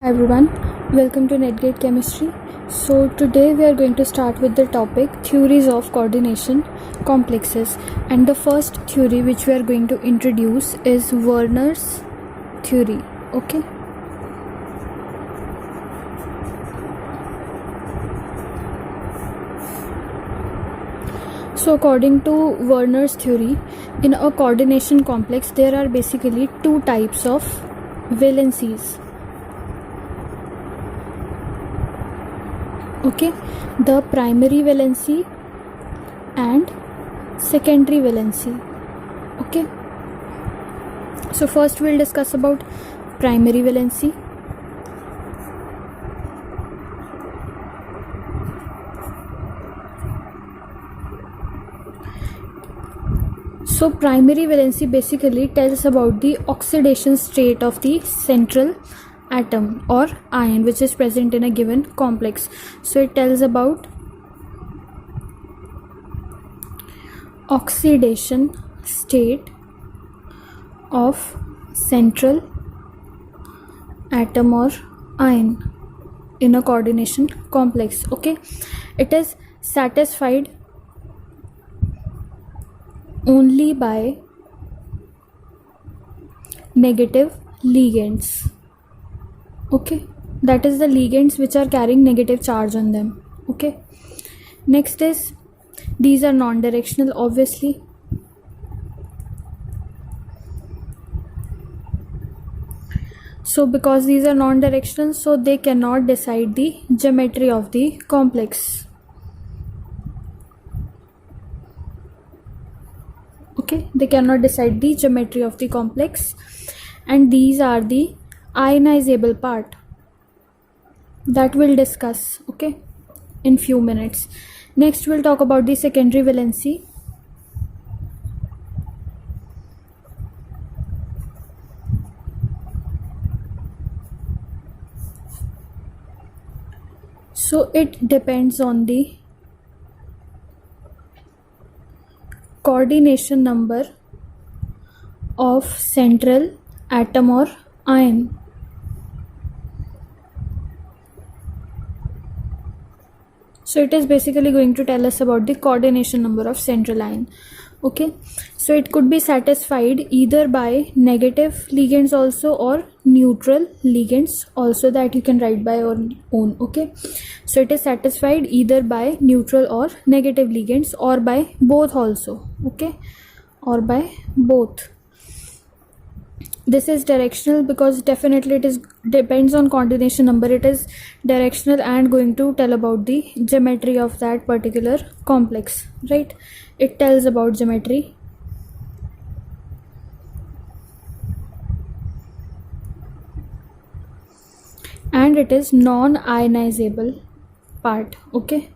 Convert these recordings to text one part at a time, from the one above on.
Everyone, welcome to NetGate Chemistry. So today we are going to start with the topic theories of coordination complexes, and the first theory which we are going to introduce is Werner's theory. Okay. So according to Werner's theory, in a coordination complex there are basically two types of valencies. Okay, the primary valency and secondary valency. Okay, so first we'll discuss about primary valency. So primary valency basically tells about the oxidation state of the central atom or ion which is present in a given complex. So it tells about oxidation state of central atom or ion in a coordination complex. Okay, it is satisfied only by negative ligands. Okay, that is the ligands which are carrying negative charge on them. Okay, next is these are non-directional, obviously. So because these are non-directional, so they cannot decide the geometry of the complex. Okay, they cannot decide the geometry of the complex, and these are the ionizable part that we'll discuss, okay, in few minutes. Next we'll talk about the secondary valency. So it depends on the coordination number of central atom or ion. So it is basically going to tell us about the coordination number of central ion. Okay, so it could be satisfied either by negative ligands also or neutral ligands also, that you can write by your own. Okay, so it is satisfied either by neutral or negative ligands or by both also. Okay, or by both. This is directional because definitely it is depends on coordination number. It is directional and going to tell about the geometry of that particular complex, right? It tells about geometry. And it is non-ionizable part. Okay,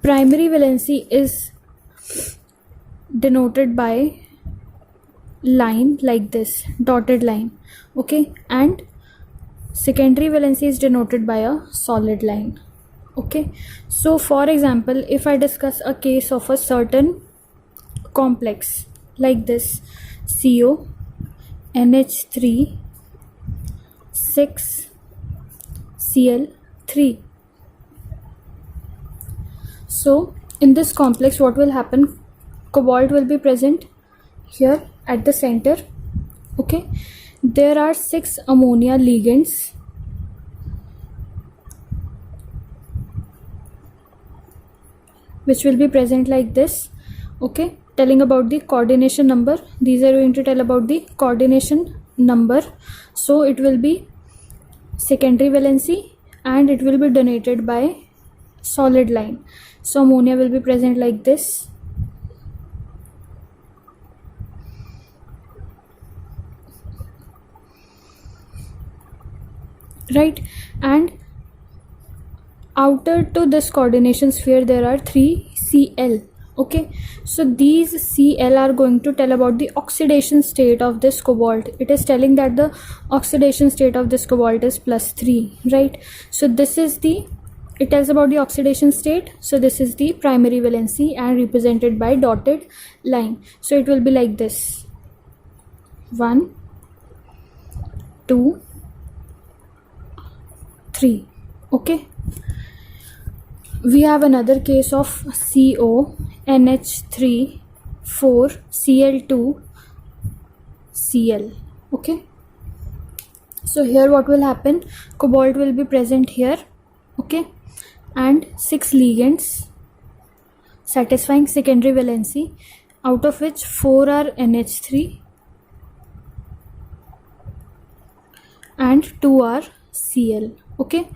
primary valency is denoted by line like this, dotted line. Okay, and secondary valency is denoted by a solid line. Okay, so for example, if I discuss a case of a certain complex like this, CO NH3 6 Cl3. So in this complex what will happen, cobalt will be present here at the center. Okay, there are 6 ammonia ligands which will be present like this. Okay, telling about the coordination number. These are going to tell about the coordination number. So it will be secondary valency and it will be denoted by solid line. So ammonia will be present like this. Right, and outer to this coordination sphere there are 3 Cl. Okay, so these Cl are going to tell about the oxidation state of this cobalt. It is telling that the oxidation state of this cobalt is +3, right? So this is the, it tells about the oxidation state. So this is the primary valency and represented by dotted line. So it will be like this: 1 2, 3. Okay, we have another case of CO, NH3, 4, Cl2, Cl. Okay, so here what will happen, cobalt will be present here. Okay, and 6 ligands satisfying secondary valency, out of which 4 are NH3 and 2 are Cl. Okay,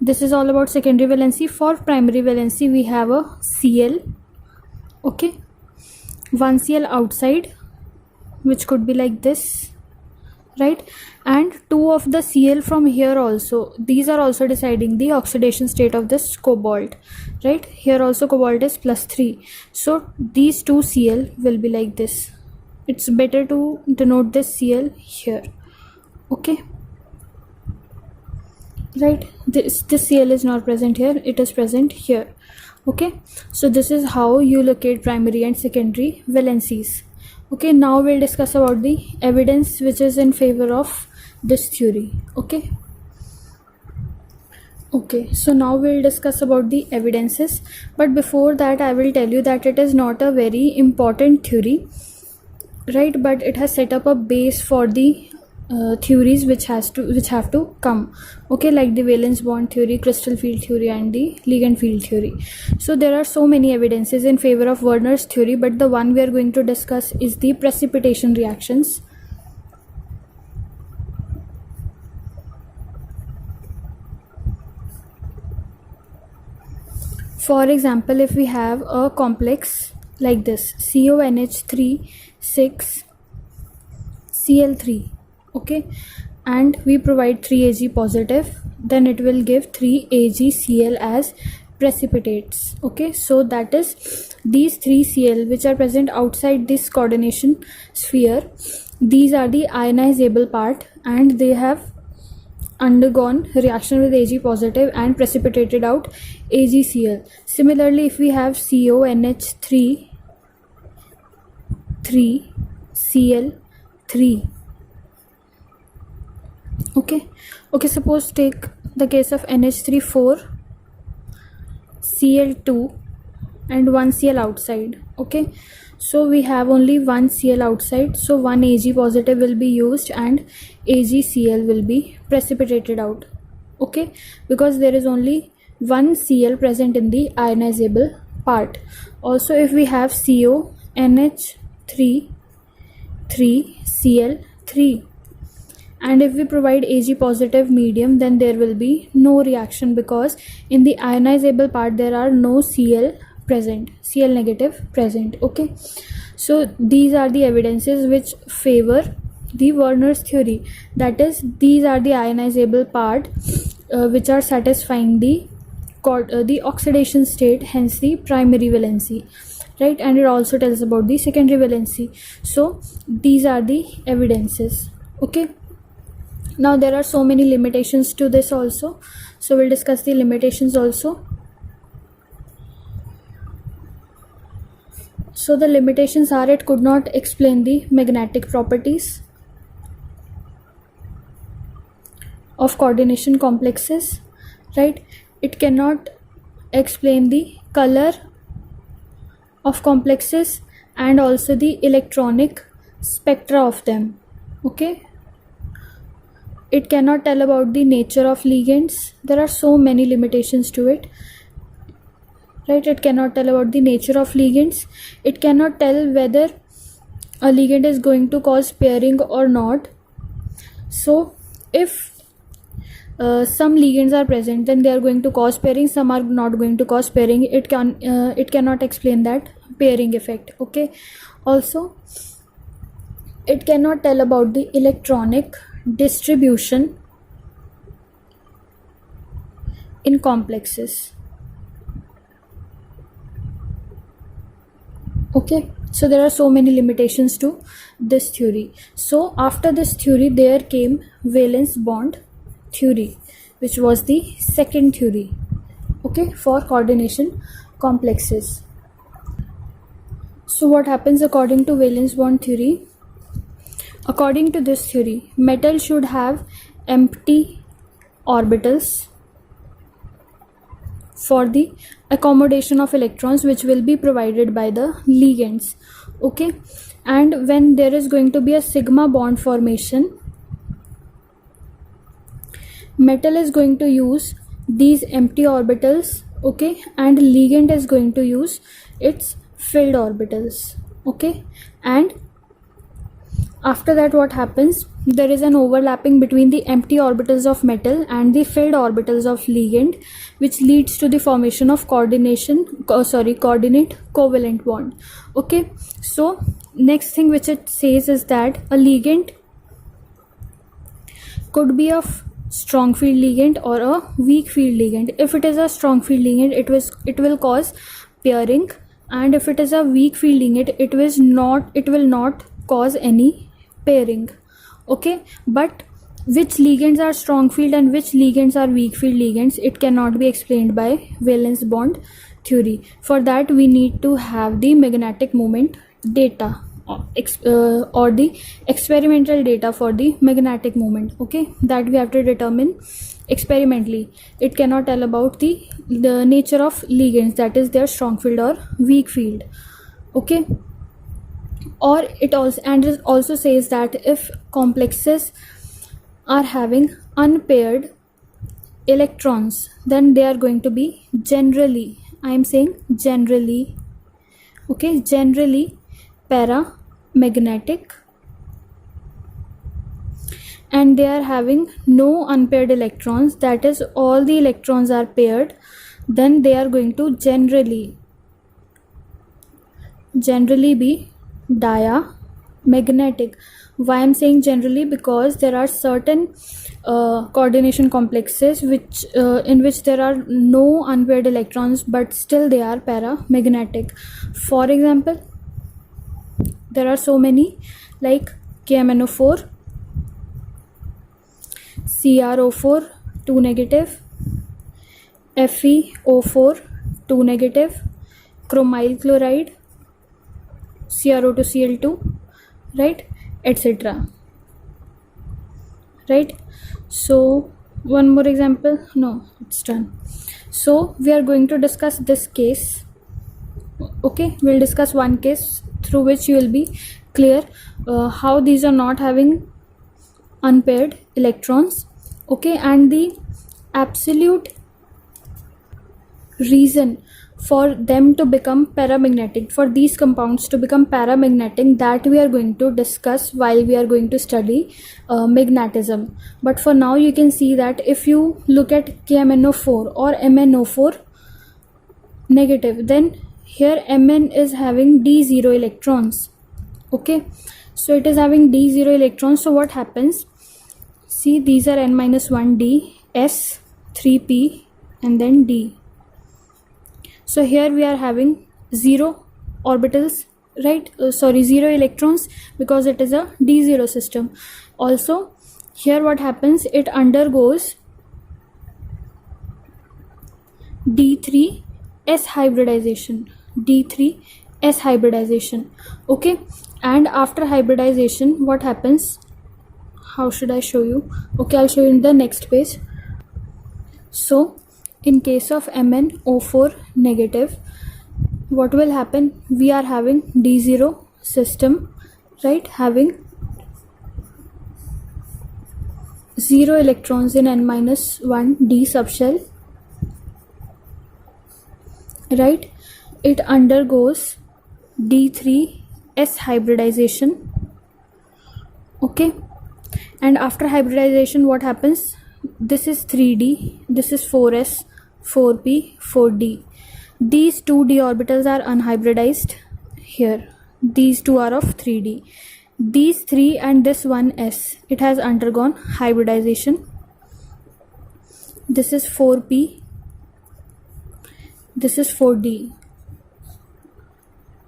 this is all about secondary valency. For primary valency we have a Cl. Okay, 1 Cl outside, which could be like this, right, and 2 of the Cl from here also. These are also deciding the oxidation state of this cobalt, right? Here also cobalt is +3, so these 2 Cl will be like this. It's better to denote this Cl here. Okay, right, this Cl is not present here, it is present here. Okay, so this is how you locate primary and secondary valencies. Okay, now we'll discuss about the evidence which is in favor of this theory. Okay, so now we'll discuss about the evidences, but before that I will tell you that it is not a very important theory, right, but it has set up a base for the theories which have to come. Okay, like the valence bond theory, crystal field theory, and the ligand field theory. So there are so many evidences in favor of Werner's theory, but the one we are going to discuss is the precipitation reactions. For example, if we have a complex like this, CONH3 6 Cl3, okay, and we provide 3Ag positive, then it will give 3AgCl as precipitates. Okay, so that is these 3 Cl which are present outside this coordination sphere, these are the ionizable part, and they have undergone reaction with Ag positive and precipitated out AgCl. Similarly, if we have CONH3 Cl3, okay, suppose take the case of NH3 4 Cl2 and 1 Cl outside. Okay, so we have only 1 Cl outside, so 1 Ag positive will be used and AgCl will be precipitated out. Okay, because there is only 1 Cl present in the ionizable part. Also, if we have CONH3 Cl3, and if we provide Ag positive medium, then there will be no reaction, because in the ionizable part there are no Cl present, Cl negative present. Okay, so these are the evidences which favor the Werner's theory, that is, these are the ionizable part which are satisfying the oxidation state, hence the primary valency, right, and it also tells about the secondary valency. So these are the evidences. Okay, now there are so many limitations to this also, so we'll discuss the limitations also. So the limitations are, it could not explain the magnetic properties of coordination complexes, right, it cannot explain the color of complexes and also the electronic spectra of them. Okay, it cannot tell about the nature of ligands. There are so many limitations to it, right? It cannot tell about the nature of ligands. It cannot tell whether a ligand is going to cause pairing or not. So if some ligands are present, then they are going to cause pairing, some are not going to cause pairing. It cannot explain that pairing effect. Okay, also it cannot tell about the electronic distribution in complexes. Okay, so there are so many limitations to this theory. So after this theory there came valence bond theory, which was the second theory, okay, for coordination complexes. So what happens according to valence bond theory? According to this theory, metal should have empty orbitals for the accommodation of electrons, which will be provided by the ligands. Okay, and when there is going to be a sigma bond formation, metal is going to use these empty orbitals, okay, and ligand is going to use its filled orbitals. Okay, and after that what happens, there is an overlapping between the empty orbitals of metal and the filled orbitals of ligand, which leads to the formation of coordinate covalent bond. Okay, so next thing which it says is that a ligand could be a strong field ligand or a weak field ligand. If it is a strong field ligand, it will cause pairing, and if it is a weak field ligand, it will not cause any pairing. Okay, but which ligands are strong field and which ligands are weak field ligands, it cannot be explained by valence bond theory. For that we need to have the magnetic moment data or the experimental data for the magnetic moment. Okay, that we have to determine experimentally. It cannot tell about the nature of ligands, that is their strong field or weak field. Okay, or it also says that if complexes are having unpaired electrons, then they are going to be generally, I am saying generally, okay, generally paramagnetic, and they are having no unpaired electrons, that is all the electrons are paired, then they are going to generally be diamagnetic. Why I'm saying generally? Because there are certain coordination complexes which in which there are no unpaired electrons, but still they are paramagnetic. For example, there are so many, like KMnO4, CrO4 2 negative, FeO4 2 negative, chromyl chloride, CrO2Cl2, right, etc. Right, so one more example. No, it's done. So we are going to discuss this case. Okay, we'll discuss one case through which you will be clear how these are not having unpaired electrons. Okay, and the absolute reason for them to become paramagnetic, for these compounds to become paramagnetic, that we are going to discuss while we are going to study magnetism. But for now you can see that if you look at KMnO4 or MnO4 negative, then here Mn is having d0 electrons. Okay, so it is having d0 electrons. So what happens, see, these are n-1 d, s, 3p, and then d. So here we are having 0 orbitals, right, 0 electrons, because it is a d0 system. Also here what happens, it undergoes d3s hybridization, okay, and after hybridization what happens, how should I show you? Okay, I'll show you in the next page. So in case of MnO4 negative, what will happen, we are having d0 system, right, having 0 electrons in n-1 d subshell, right, it undergoes d3s hybridization. Okay, and after hybridization what happens, this is 3d, this is 4s, 4p, 4d. These two d orbitals are unhybridized here, these two are of 3d. These 3 and this 1s, it has undergone hybridization. This is 4p, this is 4d.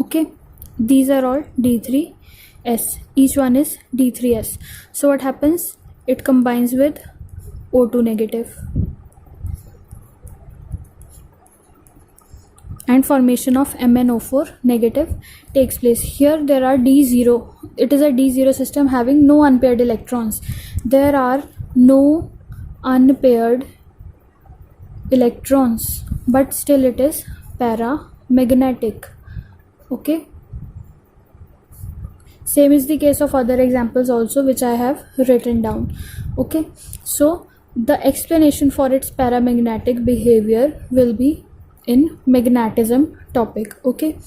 Okay, these are all d3s, each one is d3s. So what happens, it combines with O2 negative, and formation of MnO4 negative takes place. Here there are d0, it is a d0 system having no unpaired electrons. There are no unpaired electrons, but still it is paramagnetic. Okay, same is the case of other examples also, which I have written down. Okay, so the explanation for its paramagnetic behavior will be in magnetism topic. Okay,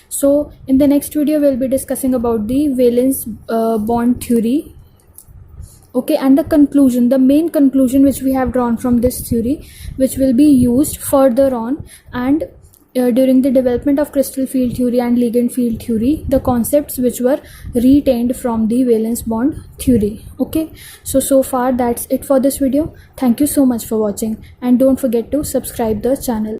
so in the next video we'll be discussing about the valence bond theory. Okay, and the conclusion, the main conclusion which we have drawn from this theory, which will be used further on, and during the development of crystal field theory and ligand field theory, the concepts which were retained from the valence bond theory. Okay, so far that's it for this video. Thank you so much for watching, and don't forget to subscribe the channel.